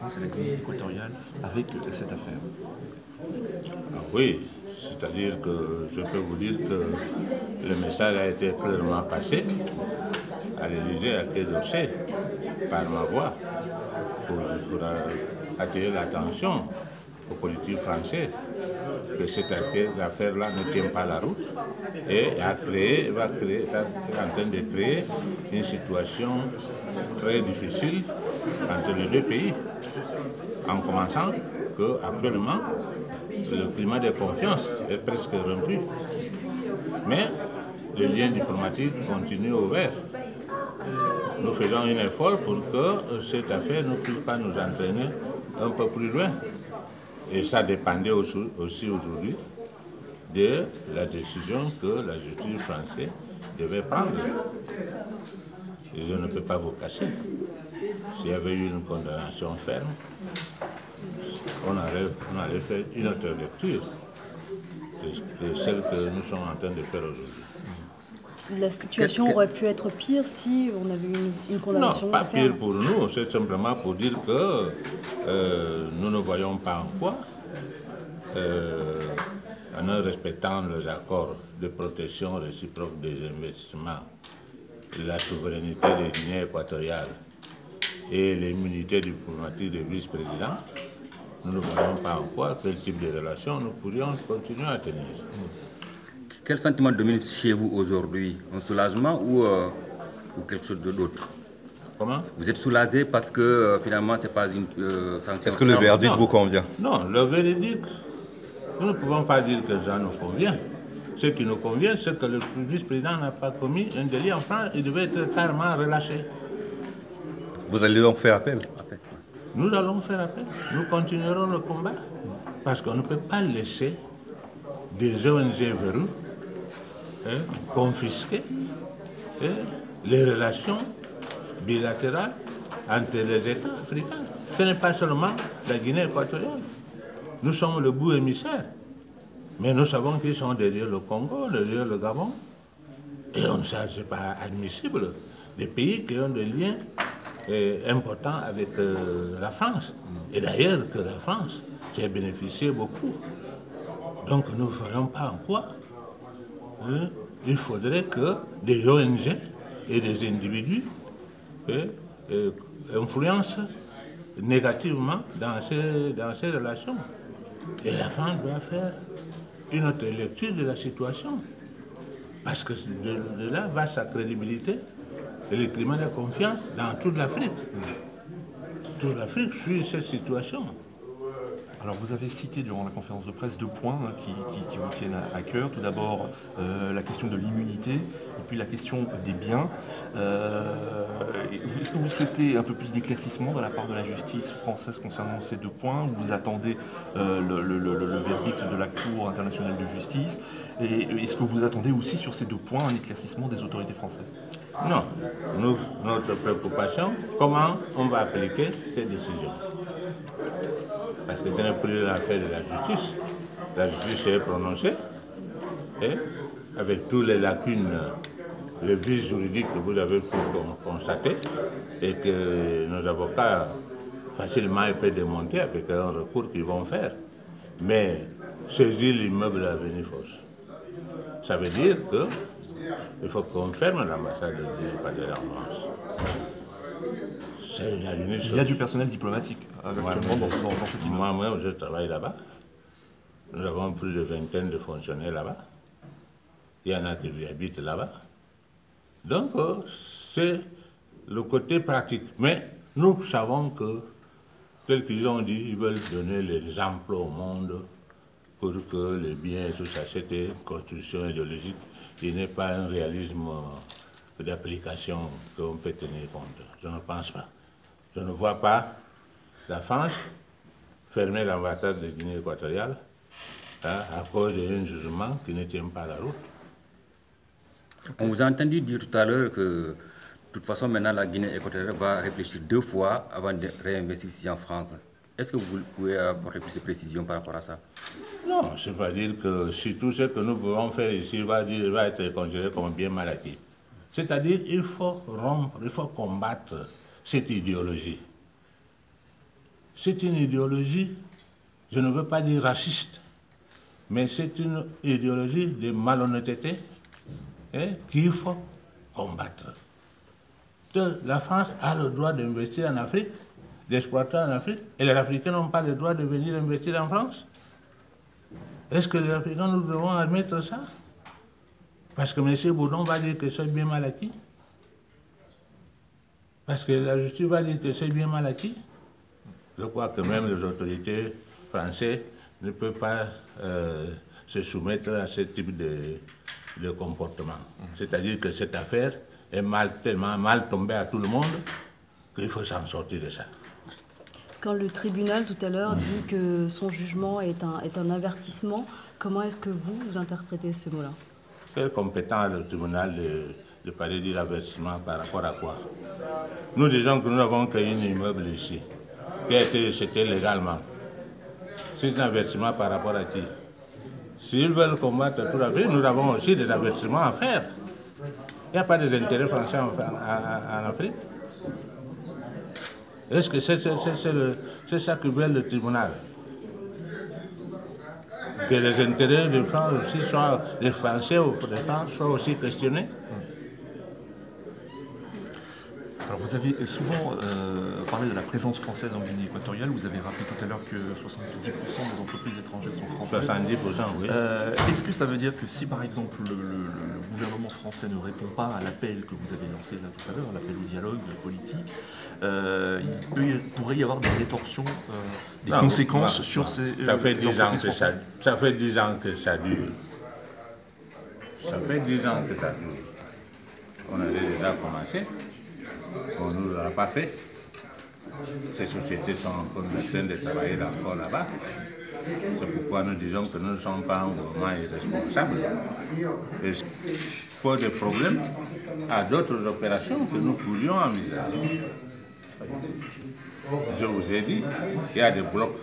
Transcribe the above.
France et la Guinée équatoriale avec cette affaire? Ah oui, c'est-à-dire que je peux vous dire que le message a été clairement passé à l'Élysée, à Quai d'Orsay, par ma voix, pour attirer l'attention aux politiques français que cette affaire-là ne tient pas la route et est en train de créer une situation très difficile entre les deux pays, en commençant qu'actuellement, le climat de confiance est presque rompu. Mais les liens diplomatiques continuent ouverts. Nous faisons un effort pour que cette affaire ne puisse pas nous entraîner un peu plus loin. Et ça dépendait aussi aujourd'hui de la décision que la justice française devait prendre. Et je ne peux pas vous cacher. S'il y avait eu une condamnation ferme, on allait faire une autre lecture que celle que nous sommes en train de faire aujourd'hui. La situation aurait pu être pire si on avait eu une condamnation. Non, pas pire pour nous, c'est simplement pour dire que nous ne voyons pas en quoi, en respectant les accords de protection réciproque des investissements, la souveraineté des Guinéens équatoriales et l'immunité diplomatique des vice-présidents, nous ne voyons pas en quoi quel type de relation nous pourrions continuer à tenir. Quel sentiment domine chez vous aujourd'hui? Un soulagement ou quelque chose d'autre? Comment? Vous êtes soulagé parce que finalement ce n'est pas une sanction? Est-ce que le verdict vous convient? Non, le verdict, nous ne pouvons pas dire que ça nous convient. Ce qui nous convient, c'est que le vice-président n'a pas commis un délit en France, il devait être carrément relâché. Vous allez donc faire appel? Nous allons faire appel. Nous continuerons le combat parce qu'on ne peut pas laisser des ONG verrouilles confisquer les relations bilatérales entre les États africains. Ce n'est pas seulement la Guinée équatoriale. Nous sommes le bout émissaire. Mais nous savons qu'ils sont derrière le Congo, derrière le Gabon. Et ça, ce n'est pas admissible. Des pays qui ont des liens importants avec la France. Et d'ailleurs, que la France s'est bénéficié beaucoup. Donc nous ne voyons pas en quoi il faudrait que des ONG et des individus influencent négativement dans ces relations. Et la France doit faire une autre lecture de la situation. Parce que de là va sa crédibilité et le climat de confiance dans toute l'Afrique. Toute l'Afrique suit cette situation. Alors vous avez cité durant la conférence de presse 2 points qui vous tiennent à cœur. Tout d'abord la question de l'immunité et puis la question des biens. Est-ce que vous souhaitez un peu plus d'éclaircissement de la part de la justice française concernant ces 2 points? Vous attendez le verdict de la Cour internationale de justice? Et est-ce que vous attendez aussi sur ces 2 points un éclaircissement des autorités françaises? Non. Notre préoccupation, comment on va appliquer ces décisions? Parce que ce n'est plus l'affaire de la justice. La justice est prononcée et avec toutes les lacunes, les vices juridiques que vous avez pu constater et que nos avocats facilement peuvent démonter avec un recours qu'ils vont faire. Mais saisir l'immeuble à Avenue Fosse, ça veut dire qu'il faut qu'on ferme l'ambassade de Guinée en France. Il y a du personnel diplomatique actuellement dans cette île. Moi-même, je travaille là-bas. Nous avons plus de vingtaine de fonctionnaires là-bas. Il y en a qui habitent là-bas. Donc, c'est le côté pratique. Mais nous savons que, tel qu'ils ont dit, ils veulent donner l'exemple au monde pour que les biens et tout ça, c'était une construction idéologique. Il n'est pas un réalisme d'application qu'on peut tenir compte. Je ne pense pas. Je ne vois pas la France fermer l'ambassade de Guinée équatoriale à cause d'un jugement qui ne tient pas la route. On vous a entendu dire tout à l'heure que, de toute façon, maintenant, la Guinée équatoriale va réfléchir 2 fois avant de réinvestir ici en France. Est-ce que vous pouvez apporter plus de précisions par rapport à ça? Non, c'est pas dire que si tout ce que nous pouvons faire ici va être considéré comme bien mal acquis. C'est-à-dire qu'il faut rompre, il faut combattre cette idéologie. c'est une idéologie, je ne veux pas dire raciste, mais c'est une idéologie de malhonnêteté qu'il faut combattre. La France a le droit d'investir en Afrique, d'exploiter en Afrique, et les Africains n'ont pas le droit de venir investir en France. Est-ce que les Africains, nous devons admettre ça? Parce que M. Boudon va dire que c'est bien mal acquis. Parce que la justice va dire que c'est bien mal acquis. Je crois que même les autorités françaises ne peuvent pas se soumettre à ce type de comportement. C'est-à-dire que cette affaire est tellement mal tombée à tout le monde qu'il faut s'en sortir de ça. Quand le tribunal, tout à l'heure, dit que son jugement est un avertissement, comment est-ce que vous interprétez ce mot-là? Quel compétent le tribunal de parler de l'avertissement par rapport à quoi? Nous disons que nous avons créé un immeuble ici, qui a été acheté légalement. C'est un avertissement par rapport à qui? S'ils veulent combattre tout la vie, nous avons aussi des avertissements à faire. Il n'y a pas des intérêts français en Afrique. Est-ce que c'est ça que veut le tribunal? Que les intérêts de France aussi soient, les Français ou de France soient aussi questionnés? Alors vous avez souvent parlé de la présence française en Guinée équatoriale. Vous avez rappelé tout à l'heure que 70% des entreprises étrangères sont françaises. 70%, oui. Est-ce que ça veut dire que si par exemple le gouvernement français ne répond pas à l'appel que vous avez lancé là tout à l'heure, l'appel au dialogue politique, il pourrait y avoir des rétorsions, des conséquences sur ces ça fait 10 ans que françaises. ça fait 10 ans que ça dure. Ça fait 10 ans que ça dure. On a déjà commencé. On ne nous l'a pas fait. Ces sociétés sont encore en train de travailler encore là-bas. C'est pourquoi nous disons que nous ne sommes pas un gouvernement irresponsable. Et ça pose des problèmes à d'autres opérations que nous pourrions envisager. Je vous ai dit, il y a des blocs